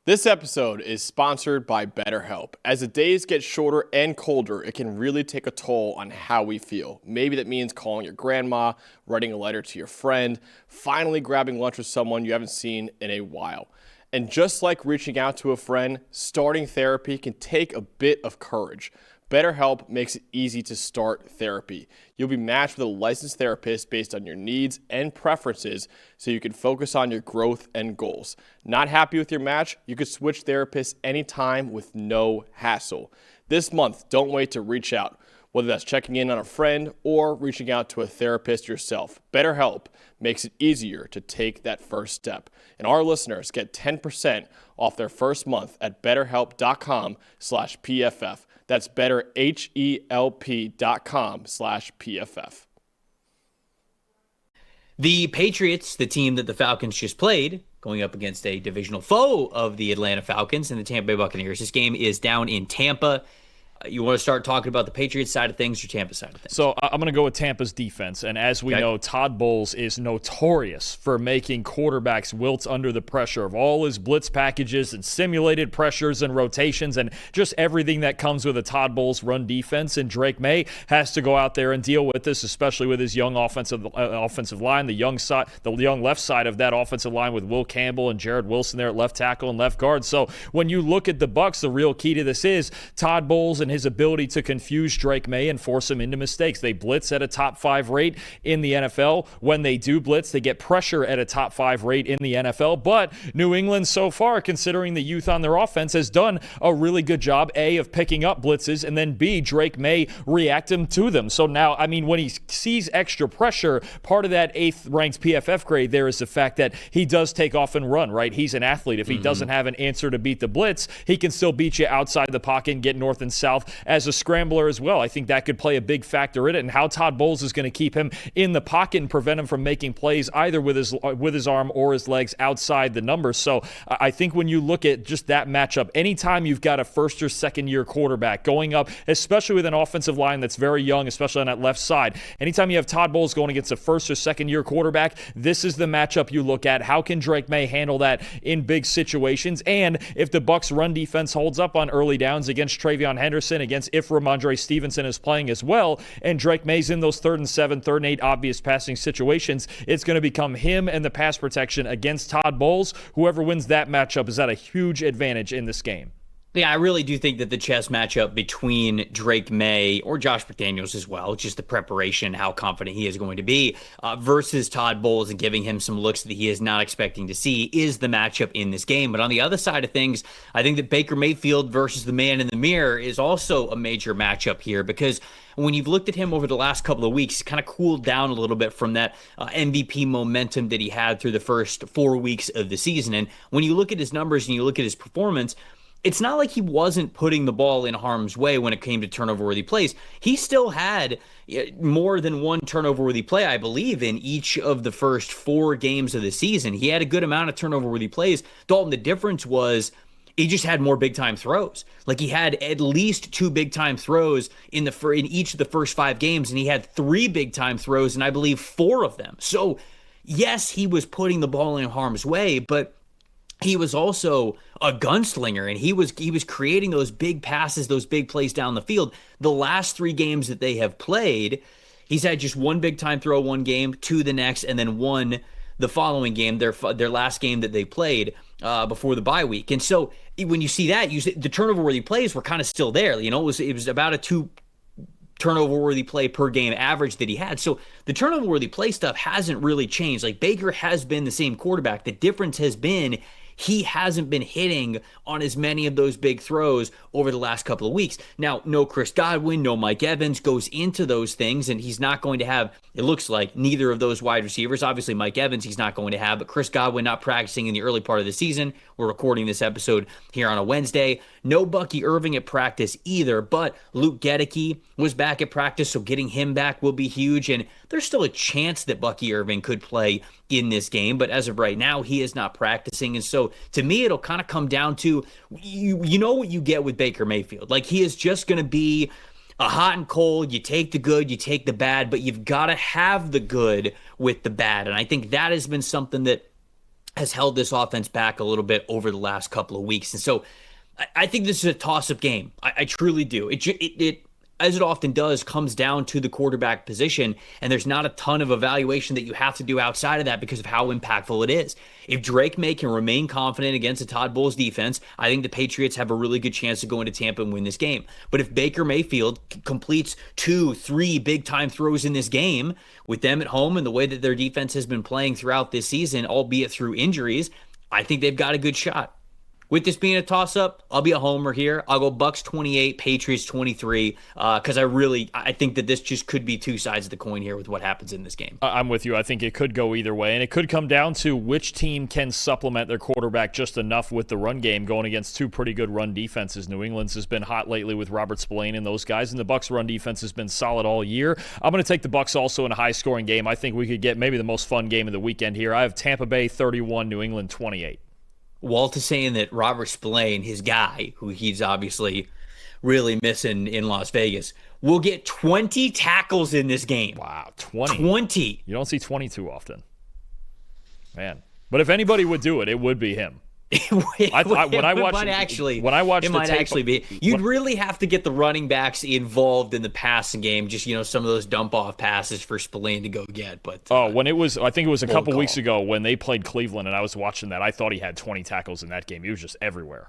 This episode is sponsored by BetterHelp. As the days get shorter and colder, it can really take a toll on how we feel. Maybe that means calling your grandma, writing a letter to your friend, finally grabbing lunch with someone you haven't seen in a while. And just like reaching out to a friend, starting therapy can take a bit of courage. BetterHelp makes it easy to start therapy. You'll be matched with a licensed therapist based on your needs and preferences so you can focus on your growth and goals. Not happy with your match? You can switch therapists anytime with no hassle. This month, don't wait to reach out, whether that's checking in on a friend or reaching out to a therapist yourself. BetterHelp makes it easier to take that first step. And our listeners get 10% off their first month at betterhelp.com/PFF. That's betterhelp.com/PFF. The Patriots, the team that the Falcons just played, going up against a divisional foe of the Atlanta Falcons and the Tampa Bay Buccaneers. This game is down in Tampa. You want to start talking about the Patriots side of things or Tampa side of things? So I'm going to go with Tampa's defense. And as we know, Todd Bowles is notorious for making quarterbacks wilt under the pressure of all his blitz packages and simulated pressures and rotations and just everything that comes with a Todd Bowles run defense. And Drake May has to go out there and deal with this, especially with his young offensive line, the young left side of that offensive line with Will Campbell and Jared Wilson there at left tackle and left guard. So when you look at the Bucs, the real key to this is Todd Bowles and his ability to confuse Drake May and force him into mistakes. They blitz at a top 5 rate in the NFL. When they do blitz, they get pressure at a top 5 rate in the NFL. But New England so far, considering the youth on their offense, has done a really good job, A, of picking up blitzes, and then B, Drake May reacting to them. So now, I mean, when he sees extra pressure, part of that 8th ranked PFF grade there is the fact that he does take off and run, right? He's an athlete. If he doesn't have an answer to beat the blitz, he can still beat you outside the pocket and get north and south as a scrambler as well. I think that could play a big factor in it, and how Todd Bowles is going to keep him in the pocket and prevent him from making plays either with his arm or his legs outside the numbers. So I think when you look at just that matchup, anytime you've got a first or second year quarterback going up, especially with an offensive line that's very young, especially on that left side, anytime you have Todd Bowles going against a first or second year quarterback, this is the matchup you look at. How can Drake May handle that in big situations? And if the Bucs run defense holds up on early downs against Travion Henderson, against if Ramondre Stevenson is playing as well, and Drake May's in those 3rd and 7, 3rd and 8 obvious passing situations, it's going to become him and the pass protection against Todd Bowles. Whoever wins that matchup is at a huge advantage in this game. Yeah, I really do think that the chess matchup between Drake May or Josh McDaniels as well, just the preparation, how confident he is going to be, versus Todd Bowles and giving him some looks that he is not expecting to see is the matchup in this game. But on the other side of things, I think that Baker Mayfield versus the man in the mirror is also a major matchup here, because when you've looked at him over the last couple of weeks, he's kind of cooled down a little bit from that MVP momentum that he had through the first 4 weeks of the season. And when you look at his numbers and you look at his performance, it's not like he wasn't putting the ball in harm's way when it came to turnover-worthy plays. He still had more than one turnover-worthy play, I believe, in each of the first 4 games of the season. He had a good amount of turnover-worthy plays. Dalton, the difference was he just had more big-time throws. Like, he had at least 2 big-time throws in each of the first 5 games, and he had 3 big-time throws, and I believe 4 of them. So, yes, he was putting the ball in harm's way, but he was also a gunslinger, and he was creating those big passes, those big plays down the field. The last 3 games that they have played, he's had just 1 big-time throw one game, 2 the next, and then 1 the following game, their last game that they played before the bye week. And so when you see that, the turnover-worthy plays were kind of still there. You know, it was about a 2 turnover-worthy play per game average that he had. So the turnover-worthy play stuff hasn't really changed. Like, Baker has been the same quarterback. The difference has been he hasn't been hitting on as many of those big throws over the last couple of weeks. Now, no Chris Godwin, no Mike Evans goes into those things, and he's not going to have, it looks like, neither of those wide receivers. Obviously, Mike Evans he's not going to have, but Chris Godwin not practicing in the early part of the season. We're recording this episode here on a Wednesday. No Bucky Irving at practice either, but Luke Gedeke was back at practice, so getting him back will be huge, and there's still a chance that Bucky Irving could play in this game, but as of right now, he is not practicing. And so to me, it'll kind of come down to, you know what you get with Baker Mayfield. Like, he is just going to be a hot and cold. You take the good, you take the bad, but you've got to have the good with the bad. And I think that has been something that has held this offense back a little bit over the last couple of weeks. And so I think this is a toss-up game. I truly do. It as it often does, comes down to the quarterback position, and there's not a ton of evaluation that you have to do outside of that because of how impactful it is. If Drake May can remain confident against a Todd Bowles defense, I think the Patriots have a really good chance to go into Tampa and win this game. But if Baker Mayfield completes 2-3 big-time throws in this game, with them at home and the way that their defense has been playing throughout this season, albeit through injuries, I think they've got a good shot. With this being a toss-up, I'll be a homer here. I'll go Bucks 28, Patriots 23, because I think that this just could be two sides of the coin here with what happens in this game. I'm with you. I think it could go either way, and it could come down to which team can supplement their quarterback just enough with the run game going against two pretty good run defenses. New England's has been hot lately with Robert Spillane and those guys, and the Bucks' run defense has been solid all year. I'm going to take the Bucks also in a high-scoring game. I think we could get maybe the most fun game of the weekend here. I have Tampa Bay 31, New England 28. Walt is saying that Robert Spillane, his guy, who he's obviously really missing in Las Vegas, will get 20 tackles in this game. Wow, 20. 20. You don't see 20 too often. Man. But if anybody would do it, it would be him. It might actually be. You'd really have to get the running backs involved in the passing game. Just some of those dump off passes for Spillane to go get. But I think it was a couple weeks ago when they played Cleveland, and I was watching that. I thought he had 20 tackles in that game. He was just everywhere.